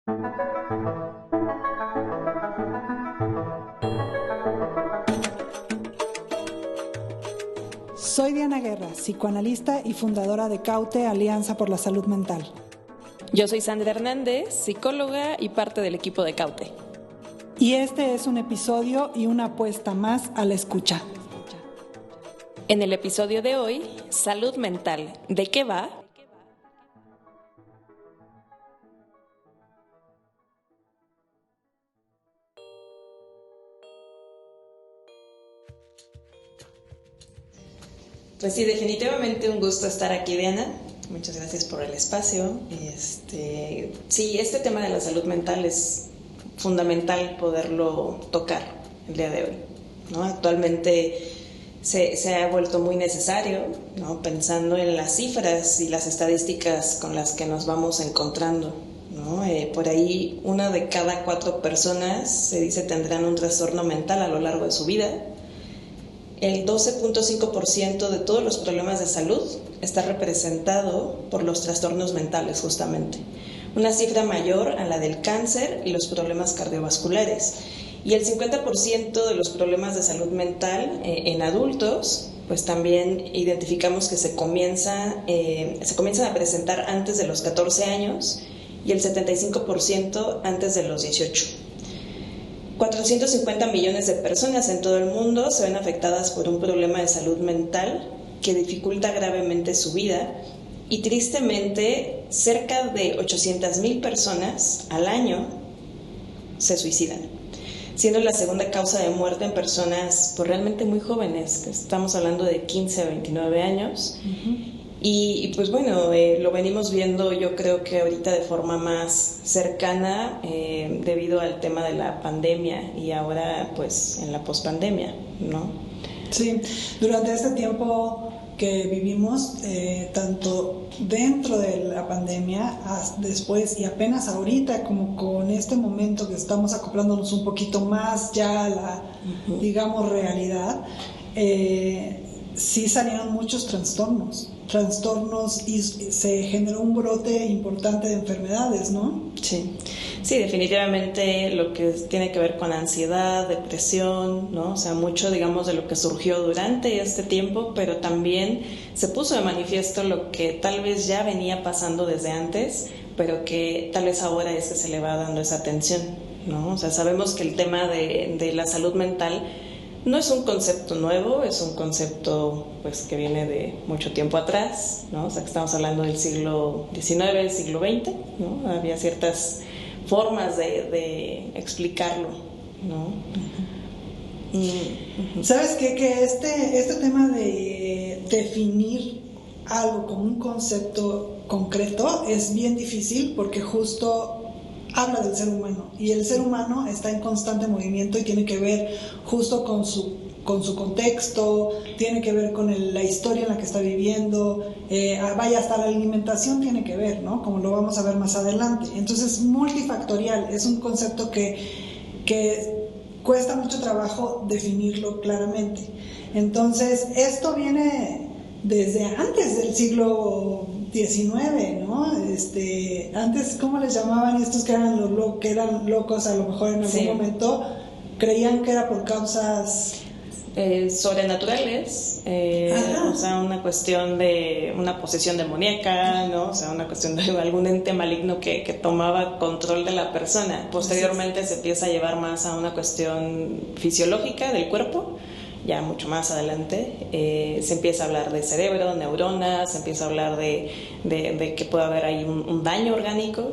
Soy Diana Guerra, psicoanalista y fundadora de Caute, Alianza por la Salud Mental. Yo soy Sandra Hernández, psicóloga y parte del equipo de Caute. Y este es un episodio y una apuesta más a la escucha. En el episodio de hoy, salud mental. ¿De qué va? Pues sí, definitivamente un gusto estar aquí, Diana. Muchas gracias por el espacio. Sí, este tema de la salud mental es fundamental poderlo tocar el día de hoy, ¿no? Actualmente se ha vuelto muy necesario, ¿no? Pensando en las cifras y las estadísticas con las que nos vamos encontrando, ¿no? Por ahí, 1 de cada 4 personas se dice tendrán un trastorno mental a lo largo de su vida. El 12.5% de todos los problemas de salud está representado por los trastornos mentales, justamente. Una cifra mayor a la del cáncer y los problemas cardiovasculares. Y el 50% de los problemas de salud mental en adultos, pues también identificamos que se comienzan a presentar antes de los 14 años y el 75% antes de los 18. 450 millones de personas en todo el mundo se ven afectadas por un problema de salud mental que dificulta gravemente su vida y tristemente cerca de 800,000 personas al año se suicidan, siendo la segunda causa de muerte en personas pues, realmente muy jóvenes, que estamos hablando de 15 a 29 años. Uh-huh. Y pues bueno, lo venimos viendo yo creo que ahorita de forma más cercana debido al tema de la pandemia y ahora pues en la pospandemia, ¿no? Sí, durante este tiempo que vivimos, tanto dentro de la pandemia, después y apenas ahorita, como con este momento que estamos acoplándonos un poquito más ya a la, uh-huh, digamos, realidad, sí salieron muchos trastornos y se generó un brote importante de enfermedades, ¿no? Sí, definitivamente lo que tiene que ver con ansiedad, depresión, ¿no? O sea, mucho, digamos, de lo que surgió durante este tiempo, pero también se puso de manifiesto lo que tal vez ya venía pasando desde antes, pero que tal vez ahora es que se le va dando esa atención, ¿no? O sea, sabemos que el tema de la salud mental no es un concepto nuevo, es un concepto pues que viene de mucho tiempo atrás, ¿no? O sea, que estamos hablando del siglo XIX, del siglo XX, ¿no? Había ciertas formas de explicarlo, ¿no? Uh-huh. ¿Sabes qué? Que este tema de definir algo como un concepto concreto es bien difícil porque justo habla del ser humano y el ser humano está en constante movimiento y tiene que ver justo con su contexto, tiene que ver con la historia en la que está viviendo, hasta la alimentación tiene que ver, ¿no? Como lo vamos a ver más adelante. Entonces, multifactorial, es un concepto que cuesta mucho trabajo definirlo claramente. Entonces, esto viene desde antes del siglo XIX, ¿no? Antes, ¿cómo les llamaban estos que eran locos? A lo mejor en algún momento creían que era por causas sobrenaturales, o sea, una cuestión de una posesión demoníaca, ¿no? O sea, una cuestión de algún ente maligno que tomaba control de la persona. Posteriormente se empieza a llevar más a una cuestión fisiológica del cuerpo. Ya mucho más adelante se empieza a hablar de cerebro, neuronas, se empieza a hablar de que puede haber ahí un daño orgánico,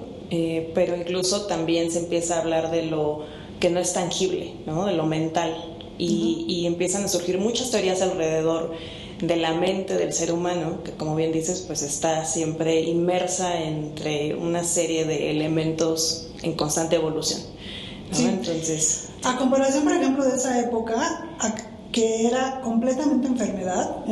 pero incluso también se empieza a hablar de lo que no es tangible, ¿no? De lo mental, y empiezan a surgir muchas teorías alrededor de la mente del ser humano, que como bien dices, pues está siempre inmersa entre una serie de elementos en constante evolución, ¿no? Sí. Entonces, a comparación, por ejemplo, de esa época, que era completamente enfermedad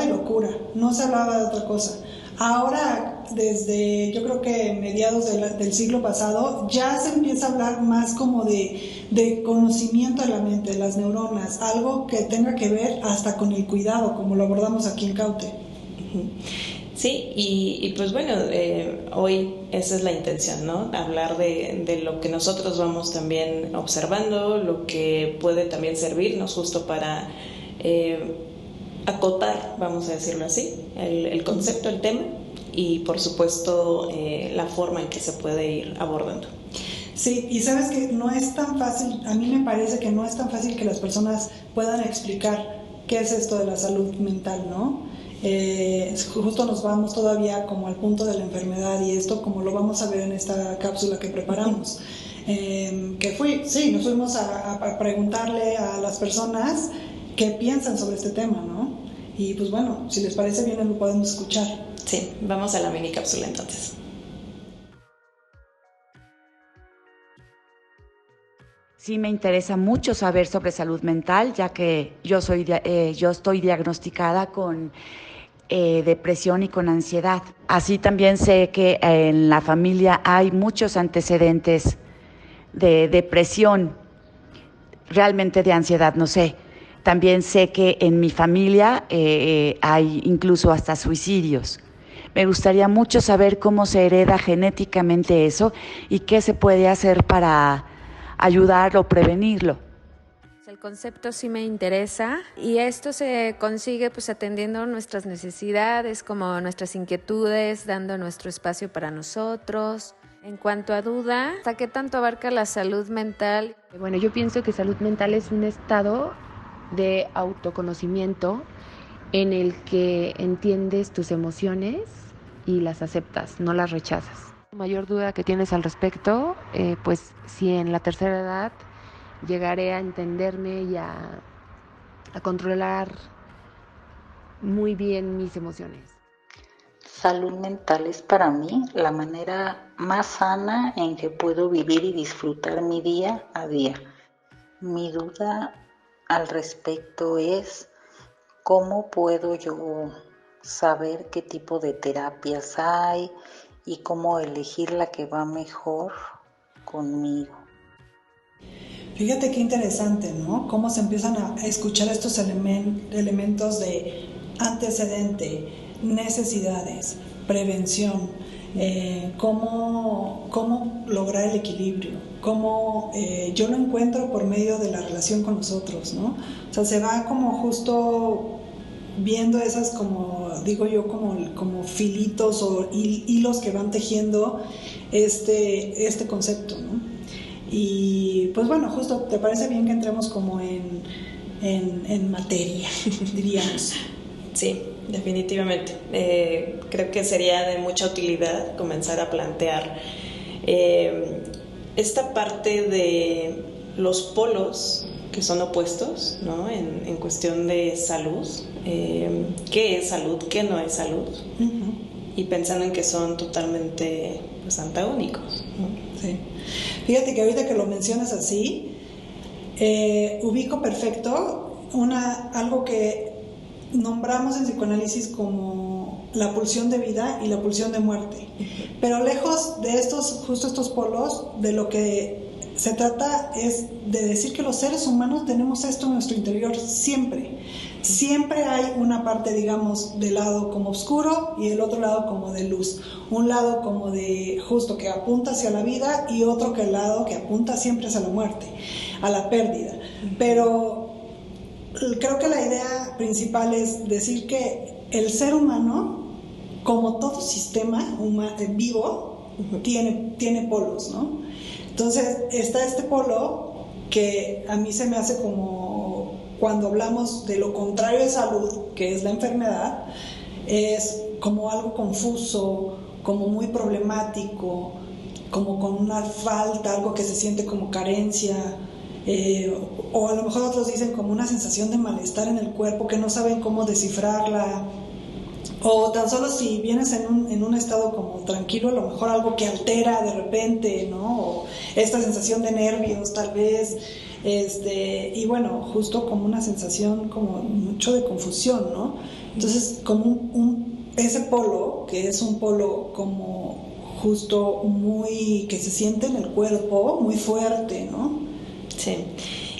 y locura, no se hablaba de otra cosa. Ahora, desde yo creo que mediados del siglo pasado, ya se empieza a hablar más como de conocimiento de la mente, de las neuronas, algo que tenga que ver hasta con el cuidado, como lo abordamos aquí en Caute. Sí, y pues bueno, hoy esa es la intención, ¿no? Hablar de lo que nosotros vamos también observando, lo que puede también servirnos justo para acotar, vamos a decirlo así, el concepto, el tema y por supuesto la forma en que se puede ir abordando. Sí, y sabes que no es tan fácil, a mí me parece que no es tan fácil que las personas puedan explicar qué es esto de la salud mental, ¿no? Justo nos vamos todavía como al punto de la enfermedad y esto como lo vamos a ver en esta cápsula que preparamos. Nos fuimos a preguntarle a las personas qué piensan sobre este tema, ¿no? Y pues bueno, si les parece bien lo podemos escuchar. Sí, vamos a la mini cápsula entonces. Sí, me interesa mucho saber sobre salud mental, ya que yo estoy diagnosticada con depresión y con ansiedad. Así también sé que en la familia hay muchos antecedentes de depresión, realmente de ansiedad, no sé. También sé que en mi familia hay incluso hasta suicidios. Me gustaría mucho saber cómo se hereda genéticamente eso y qué se puede hacer para ayudar o prevenirlo. El concepto sí me interesa y esto se consigue pues atendiendo nuestras necesidades, como nuestras inquietudes, dando nuestro espacio para nosotros. En cuanto a duda, ¿hasta qué tanto abarca la salud mental? Bueno, yo pienso que salud mental es un estado de autoconocimiento en el que entiendes tus emociones y las aceptas, no las rechazas. La mayor duda que tienes al respecto, pues si en la tercera edad llegaré a entenderme y a controlar muy bien mis emociones. Salud mental es para mí la manera más sana en que puedo vivir y disfrutar mi día a día. Mi duda al respecto es cómo puedo yo saber qué tipo de terapias hay y cómo elegir la que va mejor conmigo. Fíjate qué interesante, ¿no? Cómo se empiezan a escuchar estos elementos de antecedente, necesidades, prevención, cómo lograr el equilibrio, cómo yo lo encuentro por medio de la relación con los otros, ¿no? O sea, se va como justo viendo esas como, digo yo, como filitos o hilos que van tejiendo este concepto, ¿no? Y pues bueno, justo, ¿te parece bien que entremos como en materia, diríamos? Sí, definitivamente. Creo que sería de mucha utilidad comenzar a plantear esta parte de los polos que son opuestos, ¿no? En cuestión de salud, qué es salud, qué no es salud, y pensando en que son totalmente pues, antagónicos, ¿no? Sí. Fíjate que ahorita que lo mencionas así, ubico perfecto algo que nombramos en psicoanálisis como la pulsión de vida y la pulsión de muerte. Pero lejos de justo estos polos, de lo que se trata es de decir que los seres humanos tenemos esto en nuestro interior siempre. Siempre hay una parte, digamos, del lado como oscuro y el otro lado como de luz. Un lado como de justo que apunta hacia la vida y otro lado que apunta siempre hacia la muerte, a la pérdida. Pero creo que la idea principal es decir que el ser humano, como todo sistema vivo, tiene polos, ¿no? Entonces está este polo que a mí se me hace como cuando hablamos de lo contrario de salud, que es la enfermedad, es como algo confuso, como muy problemático, como con una falta, algo que se siente como carencia, o a lo mejor otros dicen como una sensación de malestar en el cuerpo que no saben cómo descifrarla, o tan solo si vienes en un estado como tranquilo, a lo mejor algo que altera de repente, ¿no? O esta sensación de nervios tal vez, y bueno, justo como una sensación como mucho de confusión, ¿no? Entonces como ese polo, que es un polo como justo muy, que se siente en el cuerpo, muy fuerte, ¿no? Sí.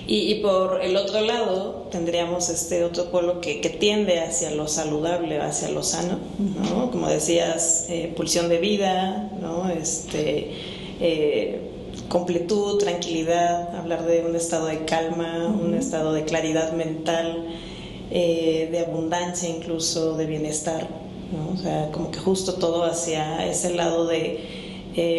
Y por el otro lado tendríamos este otro polo que tiende hacia lo saludable, hacia lo sano, ¿no? Como decías, pulsión de vida, ¿no? Completud, tranquilidad, hablar de un estado de calma, un estado de claridad mental, de abundancia, incluso de bienestar, ¿no? O sea, como que justo todo hacia ese lado de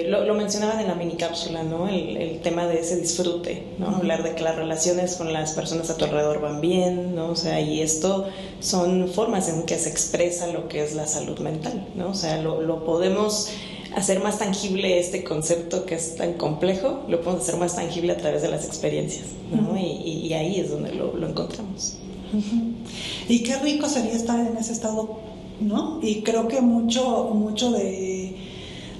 lo mencionaban en la mini cápsula, ¿no? El tema de ese disfrute, ¿no? Hablar de que las relaciones con las personas a tu alrededor van bien, ¿no? O sea, y esto son formas en que se expresa lo que es la salud mental, ¿no? O sea, lo podemos hacer más tangible, este concepto que es tan complejo, lo podemos hacer más tangible a través de las experiencias, ¿no? Y ahí es donde lo encontramos. Y qué rico sería estar en ese estado, ¿no? Y creo que mucho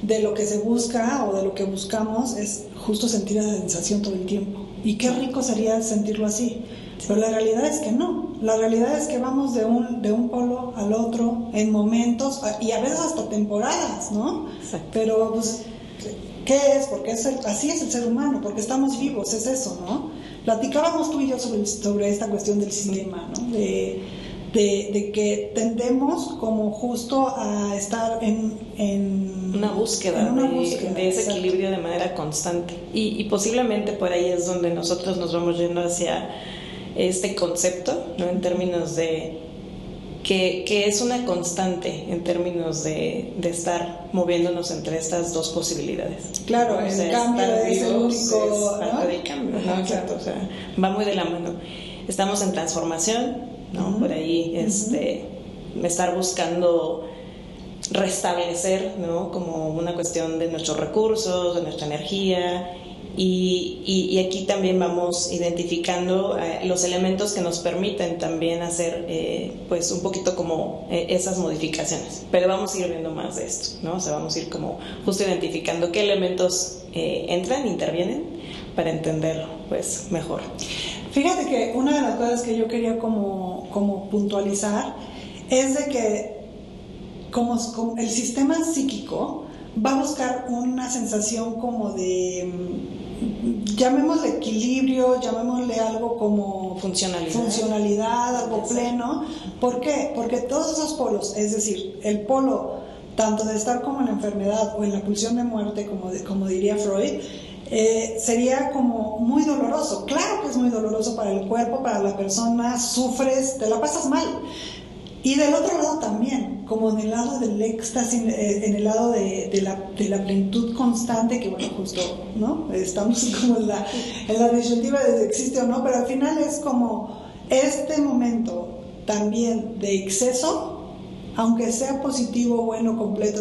de lo que se busca o de lo que buscamos es justo sentir esa sensación todo el tiempo. Y qué rico sería sentirlo así. Pero la realidad es que no. La realidad es que vamos de un polo al otro en momentos y a veces hasta temporadas, ¿no? Exacto. Pero, pues, ¿qué es? Porque así es el ser humano, porque estamos vivos, es eso, ¿no? Platicábamos tú y yo sobre esta cuestión del sistema, ¿no? De que tendemos como justo a estar en una búsqueda, de ese equilibrio de manera constante. Y posiblemente por ahí es donde nosotros nos vamos yendo hacia este concepto, ¿no? En términos de que es una constante en términos de estar moviéndonos entre estas dos posibilidades. Claro, el cambio es el único, es parte del cambio, ¿no? Exacto, o sea, va muy de la mano. Estamos en transformación, ¿no? Por ahí estar buscando restablecer, ¿no? Como una cuestión de nuestros recursos, de nuestra energía, y aquí también vamos identificando los elementos que nos permiten también hacer pues un poquito como esas modificaciones, pero vamos a ir viendo más de esto, ¿no? O sea, vamos a ir como justo identificando qué elementos entran, intervienen para entender pues mejor. Fíjate que una de las cosas que yo quería como puntualizar es de que como el sistema psíquico va a buscar una sensación como de, llamémosle equilibrio, llamémosle algo como funcionalidad, algo pleno. ¿Por qué? Porque todos esos polos, es decir, el polo tanto de estar como en la enfermedad o en la pulsión de muerte, como diría Freud, sería como muy doloroso. Claro que es muy doloroso para el cuerpo, para la persona, sufres, te la pasas mal. Y del otro lado también, como en el lado del éxtasis, en el lado de la plenitud constante, que bueno, justo, ¿no? Estamos como en la disyuntiva de si existe o no, pero al final es como este momento también de exceso, aunque sea positivo, bueno, completo,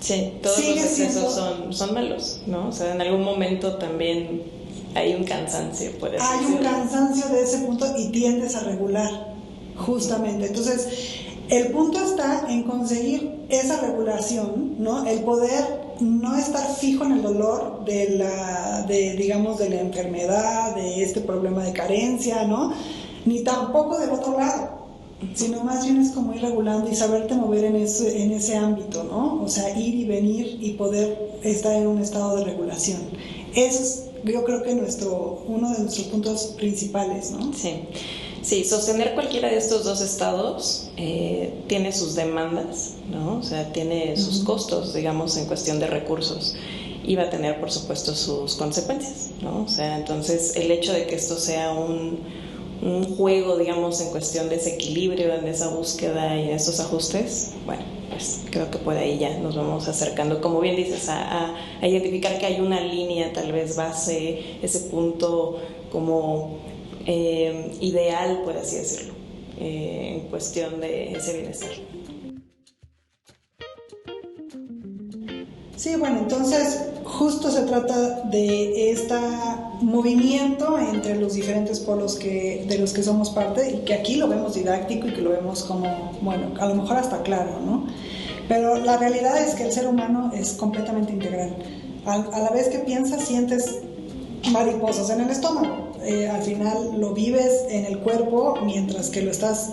sí, todos los excesos son malos, ¿no? O sea, en algún momento también hay un cansancio, por eso hay un cansancio de ese punto y tiendes a regular, justamente. Entonces, el punto está en conseguir esa regulación, ¿no? El poder no estar fijo en el dolor digamos, de la enfermedad, de este problema de carencia, ¿no? Ni tampoco del otro lado, sino más bien es como ir regulando y saberte mover en ese ámbito, ¿no? O sea, ir y venir y poder estar en un estado de regulación. Eso es, yo creo que uno de nuestros puntos principales, ¿no? Sí, sostener cualquiera de estos dos estados tiene sus demandas, ¿no? O sea, tiene sus costos, digamos, en cuestión de recursos, y va a tener, por supuesto, sus consecuencias, ¿no? O sea, entonces el hecho de que esto sea un juego, digamos, en cuestión de ese equilibrio, en esa búsqueda y en esos ajustes, bueno, pues creo que por ahí ya nos vamos acercando, como bien dices, a identificar que hay una línea tal vez base, ese punto como ideal, por así decirlo, en cuestión de ese bienestar. Sí, bueno, entonces justo se trata de este movimiento entre los diferentes polos de los que somos parte, y que aquí lo vemos didáctico y que lo vemos como, bueno, a lo mejor hasta claro, ¿no? Pero la realidad es que el ser humano es completamente integral. A la vez que piensas, sientes mariposas en el estómago. Al final lo vives en el cuerpo mientras que lo estás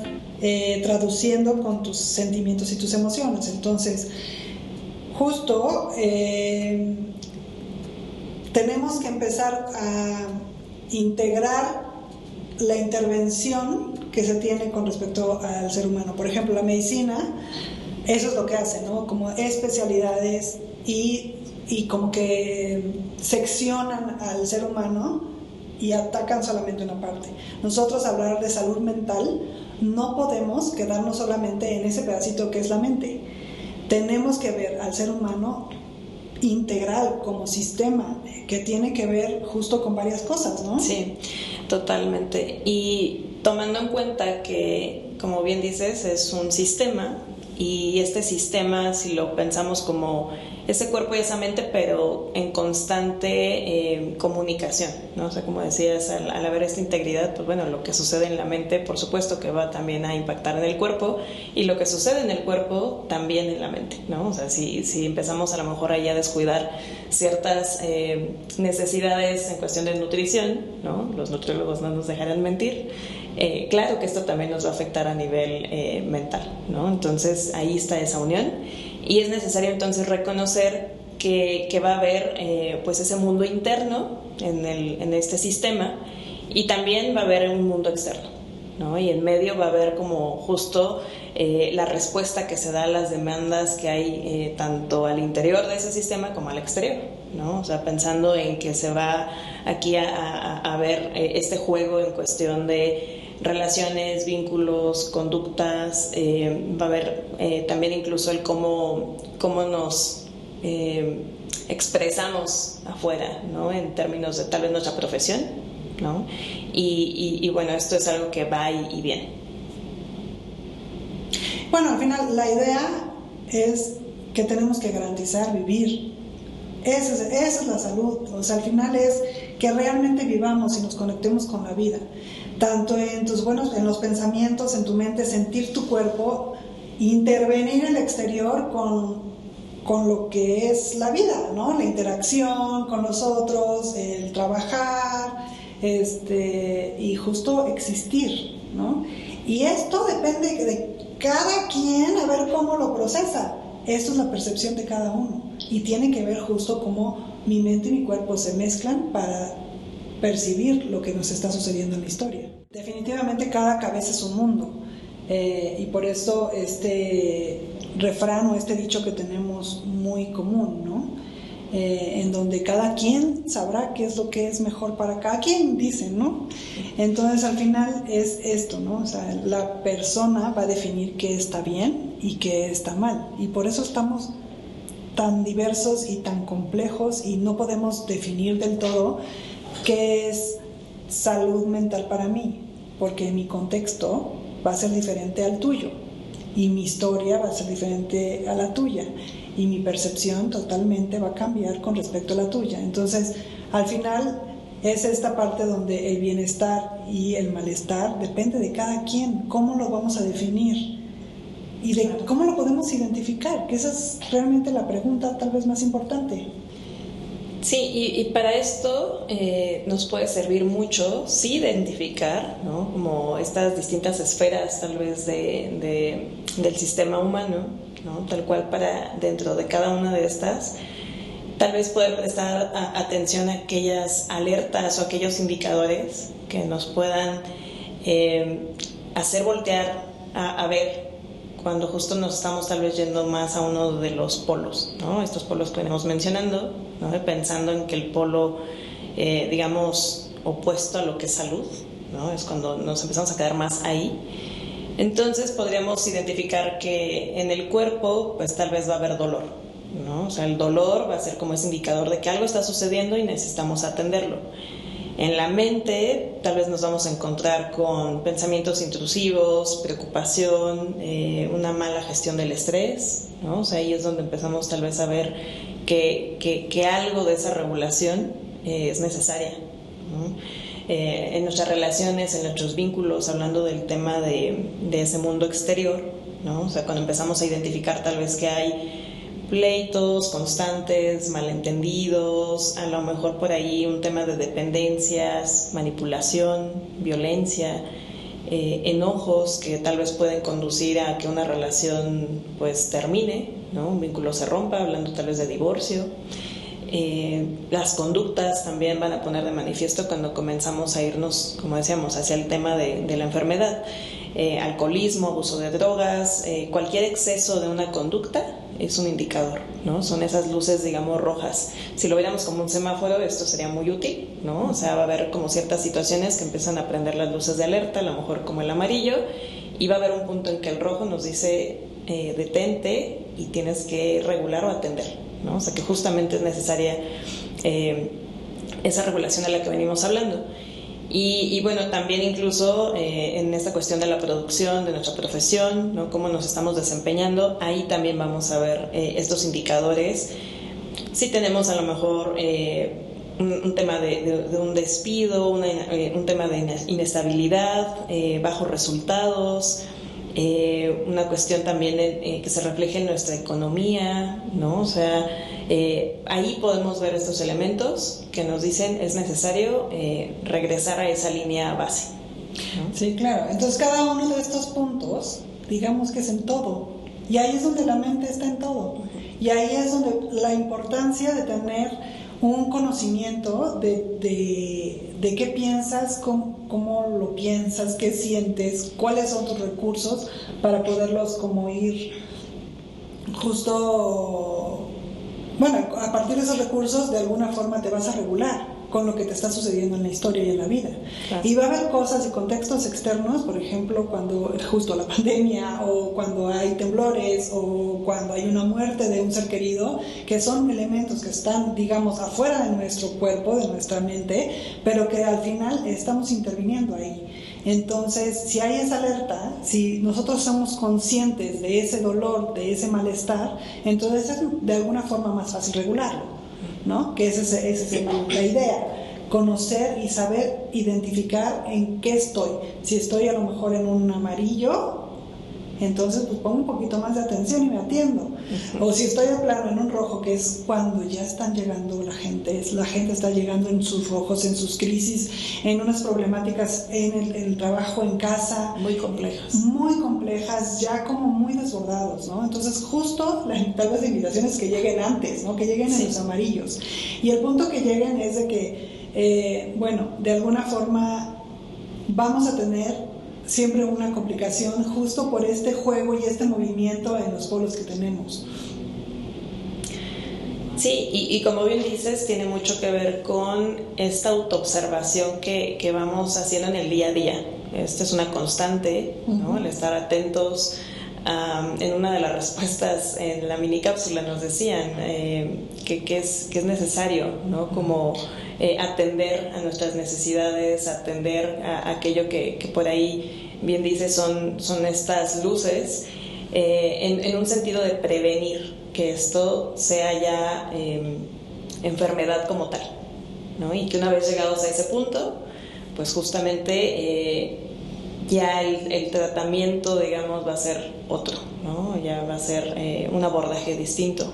traduciendo con tus sentimientos y tus emociones. Entonces, justo tenemos que empezar integrar la intervención que se tiene con respecto al ser humano. Por ejemplo, la medicina, eso es lo que hace, ¿no? Como especialidades y como que seccionan al ser humano y atacan solamente una parte. Nosotros, hablar de salud mental, no podemos quedarnos solamente en ese pedacito que es la mente. Tenemos que ver al ser humano integral, como sistema, que tiene que ver justo con varias cosas, ¿no? Sí, totalmente. Y tomando en cuenta que, como bien dices, es un sistema, y este sistema, si lo pensamos como ese cuerpo y esa mente, pero en constante comunicación, ¿no? O sea, como decías, al haber esta integridad, pues bueno, lo que sucede en la mente, por supuesto que va también a impactar en el cuerpo, y lo que sucede en el cuerpo también en la mente, ¿no? O sea, si empezamos a lo mejor ahí a descuidar ciertas necesidades en cuestión de nutrición, ¿no? Los nutriólogos no nos dejarán mentir. Claro que esto también nos va a afectar a nivel mental, ¿no? Entonces ahí está esa unión, y es necesario entonces reconocer que va a haber pues ese mundo interno en este sistema, y también va a haber un mundo externo, ¿no? Y en medio va a haber como justo la respuesta que se da a las demandas que hay tanto al interior de ese sistema como al exterior, ¿no? O sea, pensando en que se va aquí a ver este juego en cuestión de relaciones, vínculos, conductas, va a haber también incluso el cómo nos expresamos afuera, ¿no? En términos de tal vez nuestra profesión, ¿no? Y bueno, esto es algo que va y viene. Bueno, al final la idea es que tenemos que garantizar vivir. Esa es la salud. O sea, al final es que realmente vivamos y nos conectemos con la vida. Tanto en los pensamientos, en tu mente, sentir tu cuerpo, intervenir en el exterior con lo que es la vida, ¿no? La interacción con los otros, el trabajar, y justo existir, ¿no? Y esto depende de cada quien, a ver cómo lo procesa. Esto es la percepción de cada uno, y tiene que ver justo cómo mi mente y mi cuerpo se mezclan para percibir lo que nos está sucediendo en la historia. Definitivamente cada cabeza es un mundo, y por eso este refrán o este dicho que tenemos muy común, ¿no? En donde cada quien sabrá qué es lo que es mejor para cada quien, dicen, ¿no? Entonces al final es esto, ¿no? O sea, la persona va a definir qué está bien y qué está mal, y por eso estamos tan diversos y tan complejos, y no podemos definir del todo qué es salud mental para mí, porque mi contexto va a ser diferente al tuyo, y mi historia va a ser diferente a la tuya, y mi percepción totalmente va a cambiar con respecto a la tuya. Entonces, al final es esta parte donde el bienestar y el malestar depende de cada quien. ¿Cómo lo vamos a definir? Y de cómo lo podemos identificar, que esa es realmente la pregunta tal vez más importante. Sí, y para esto nos puede servir mucho, sí, identificar, ¿no? Como estas distintas esferas tal vez del sistema humano, ¿no? Tal cual, para dentro de cada una de estas, tal vez poder prestar atención a aquellas alertas o aquellos indicadores que nos puedan hacer voltear a ver cuando justo nos estamos tal vez yendo más a uno de los polos, ¿no? Estos polos que venimos mencionando, ¿no? Pensando en que el polo, digamos, opuesto a lo que es salud, ¿no? Es cuando nos empezamos a quedar más ahí. Entonces podríamos identificar que en el cuerpo, pues tal vez va a haber dolor, ¿no? O sea, el dolor va a ser como ese indicador de que algo está sucediendo y necesitamos atenderlo. En la mente tal vez nos vamos a encontrar con pensamientos intrusivos, preocupación, una mala gestión del estrés, ¿no? O sea, ahí es donde empezamos tal vez a ver que algo de esa regulación es necesaria, ¿no? En nuestras relaciones, en nuestros vínculos, hablando del tema de ese mundo exterior, ¿no? O sea, cuando empezamos a identificar tal vez que hay pleitos constantes, malentendidos, a lo mejor por ahí un tema de dependencias, manipulación, violencia, enojos que tal vez pueden conducir a que una relación pues termine, ¿no? Un vínculo se rompa, hablando tal vez de divorcio. Las conductas también van a poner de manifiesto cuando comenzamos a irnos, como decíamos, hacia el tema de la enfermedad. Alcoholismo, abuso de drogas, cualquier exceso de una conducta es un indicador, ¿no? Son esas luces, digamos, rojas. Si lo viéramos como un semáforo, esto sería muy útil, ¿no? O sea, va a haber como ciertas situaciones que empiezan a prender las luces de alerta, a lo mejor como el amarillo, y va a haber un punto en que el rojo nos dice detente y tienes que regular o atender, ¿no? O sea, que justamente es necesaria esa regulación a la que venimos hablando. Y bueno, también incluso en esta cuestión de la producción, de nuestra profesión, ¿no? Cómo nos estamos desempeñando, ahí también vamos a ver estos indicadores. Si tenemos a lo mejor un tema de un despido, un tema de inestabilidad, bajos resultados, una cuestión también que se refleje en nuestra economía, ¿no? O sea, ahí podemos ver estos elementos que nos dicen es necesario regresar a esa línea base, ¿no? Sí, claro. Entonces cada uno de estos puntos, digamos que es en todo. Y ahí es donde la mente está en todo. Y ahí es donde la importancia de tener un conocimiento de qué piensas, cómo lo piensas, qué sientes, cuáles son tus recursos para poderlos como ir justo, bueno, a partir de esos recursos de alguna forma te vas a regular con lo que te está sucediendo en la historia y en la vida. Claro. Y va a haber cosas y contextos externos, por ejemplo, cuando justo la pandemia o cuando hay temblores o cuando hay una muerte de un ser querido, que son elementos que están, digamos, afuera de nuestro cuerpo, de nuestra mente, pero que al final estamos interviniendo ahí. Entonces, si hay esa alerta, si nosotros somos conscientes de ese dolor, de ese malestar, entonces es de alguna forma más fácil regularlo, ¿no? Que esa es la idea, conocer y saber identificar en qué estoy. Si estoy a lo mejor en un amarillo, entonces pues pongo un poquito más de atención y me atiendo. O si estoy de plano en un rojo, que es cuando ya están llegando la gente está llegando en sus rojos, en sus crisis, en unas problemáticas en el trabajo, en casa, muy complejas, ya como muy desbordados, ¿no? Entonces justo tal vez la invitación es que lleguen antes, ¿no? Que lleguen en los amarillos, y el punto que lleguen es de que bueno, de alguna forma vamos a tener siempre una complicación justo por este juego y este movimiento en los polos que tenemos. Sí, y como bien dices, tiene mucho que ver con esta autoobservación que vamos haciendo en el día a día. Esta es una constante, ¿no? El estar atentos. En una de las respuestas en la mini cápsula nos decían que es necesario, ¿no? Como atender a nuestras necesidades, atender a aquello que por ahí bien dice son estas luces, en un sentido de prevenir que esto sea ya enfermedad como tal, ¿no? Y que una vez llegados a ese punto, pues justamente ya el tratamiento, digamos, va a ser otro, ¿no? Ya va a ser un abordaje distinto.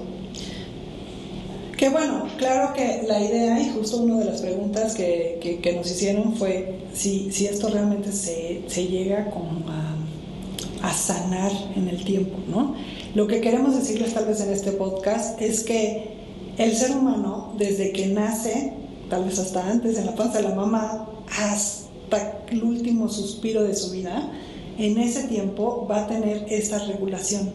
Que bueno, claro que la idea, y justo una de las preguntas que nos hicieron fue si esto realmente se llega como a sanar en el tiempo, ¿no? Lo que queremos decirles tal vez en este podcast es que el ser humano, desde que nace, tal vez hasta antes, en la panza de la mamá, hasta el último suspiro de su vida, en ese tiempo va a tener esta regulación.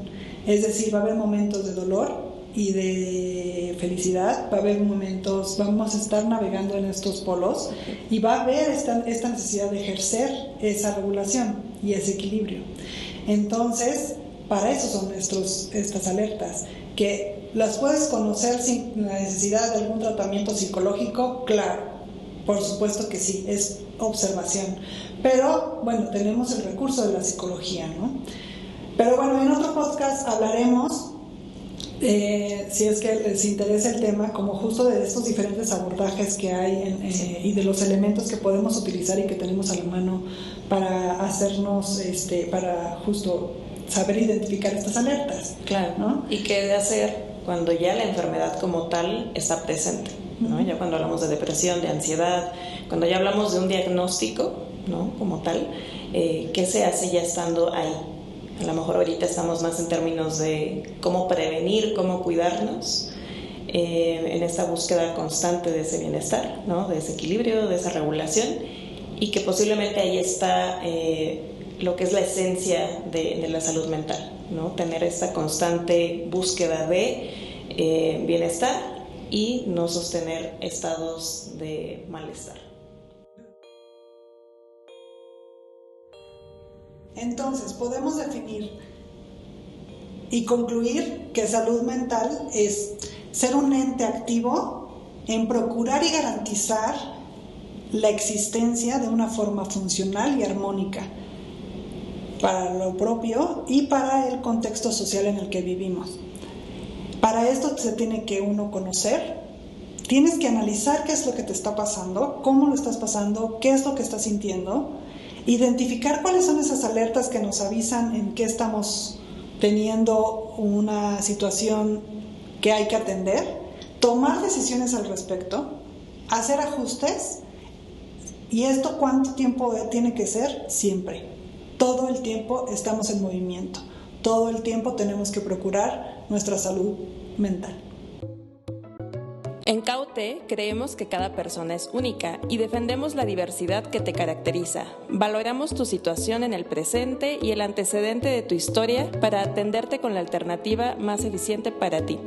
Es decir, va a haber momentos de dolor y de felicidad, va a haber momentos, vamos a estar navegando en estos polos y va a haber esta necesidad de ejercer esa regulación y ese equilibrio. Entonces, para eso son estas alertas, que las puedes conocer sin la necesidad de algún tratamiento psicológico, claro, por supuesto que sí, es observación, pero bueno, tenemos el recurso de la psicología, ¿no? Pero bueno, en otro podcast hablaremos, si es que les interesa el tema, como justo de estos diferentes abordajes que hay y de los elementos que podemos utilizar y que tenemos a la mano para hacernos, para justo saber identificar estas alertas. Claro, ¿no? Y qué hacer cuando ya la enfermedad como tal está presente, ¿no? Ya cuando hablamos de depresión, de ansiedad, cuando ya hablamos de un diagnóstico, ¿no? Como tal, ¿qué se hace ya estando ahí? A lo mejor ahorita estamos más en términos de cómo prevenir, cómo cuidarnos, en esta búsqueda constante de ese bienestar, ¿no? De ese equilibrio, de esa regulación, y que posiblemente ahí está lo que es la esencia de la salud mental, ¿no? Tener esta constante búsqueda de bienestar y no sostener estados de malestar. Entonces, podemos definir y concluir que salud mental es ser un ente activo en procurar y garantizar la existencia de una forma funcional y armónica para lo propio y para el contexto social en el que vivimos. Para esto se tiene que uno conocer, tienes que analizar qué es lo que te está pasando, cómo lo estás pasando, qué es lo que estás sintiendo, identificar cuáles son esas alertas que nos avisan en que estamos teniendo una situación que hay que atender, tomar decisiones al respecto, hacer ajustes. ¿Y esto cuánto tiempo tiene que ser? Siempre. Todo el tiempo estamos en movimiento. Todo el tiempo tenemos que procurar nuestra salud mental. En Caute creemos que cada persona es única y defendemos la diversidad que te caracteriza. Valoramos tu situación en el presente y el antecedente de tu historia para atenderte con la alternativa más eficiente para ti.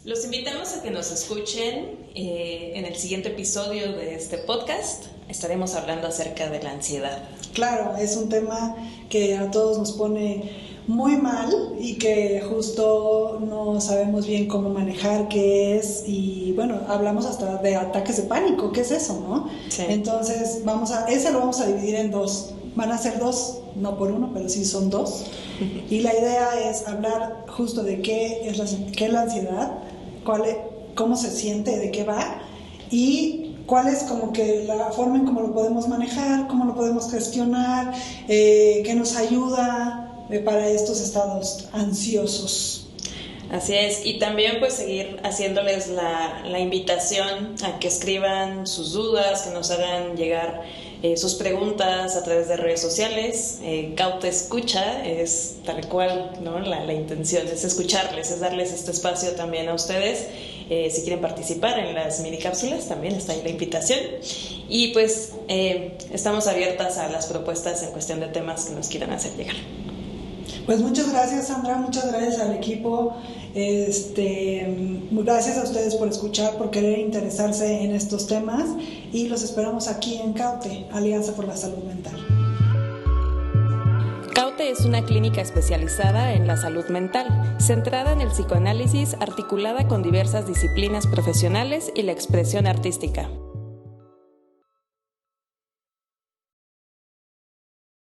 Los invitamos a que nos escuchen en el siguiente episodio de este podcast. Estaremos hablando acerca de la ansiedad. Claro, es un tema que a todos nos pone muy mal y que justo no sabemos bien cómo manejar qué es, y bueno, hablamos hasta de ataques de pánico, ¿qué es eso, no? Sí. Entonces ese lo vamos a dividir en dos, van a ser dos, no por uno, pero sí son dos, y la idea es hablar justo de qué es la ansiedad, cómo se siente, de qué va, y cuál es como que la forma en cómo lo podemos manejar, cómo lo podemos gestionar, qué nos ayuda para estos estados ansiosos. Así es, y también pues seguir haciéndoles la invitación a que escriban sus dudas, que nos hagan llegar sus preguntas a través de redes sociales. Caute Escucha es tal cual, ¿no? La intención es escucharles, es darles este espacio también a ustedes. Si quieren participar en las mini cápsulas, también está ahí la invitación. Y pues estamos abiertas a las propuestas en cuestión de temas que nos quieran hacer llegar. Pues muchas gracias, Sandra, muchas gracias al equipo, gracias a ustedes por escuchar, por querer interesarse en estos temas, y los esperamos aquí en Caute, Alianza por la Salud Mental. Caute es una clínica especializada en la salud mental, centrada en el psicoanálisis, articulada con diversas disciplinas profesionales y la expresión artística.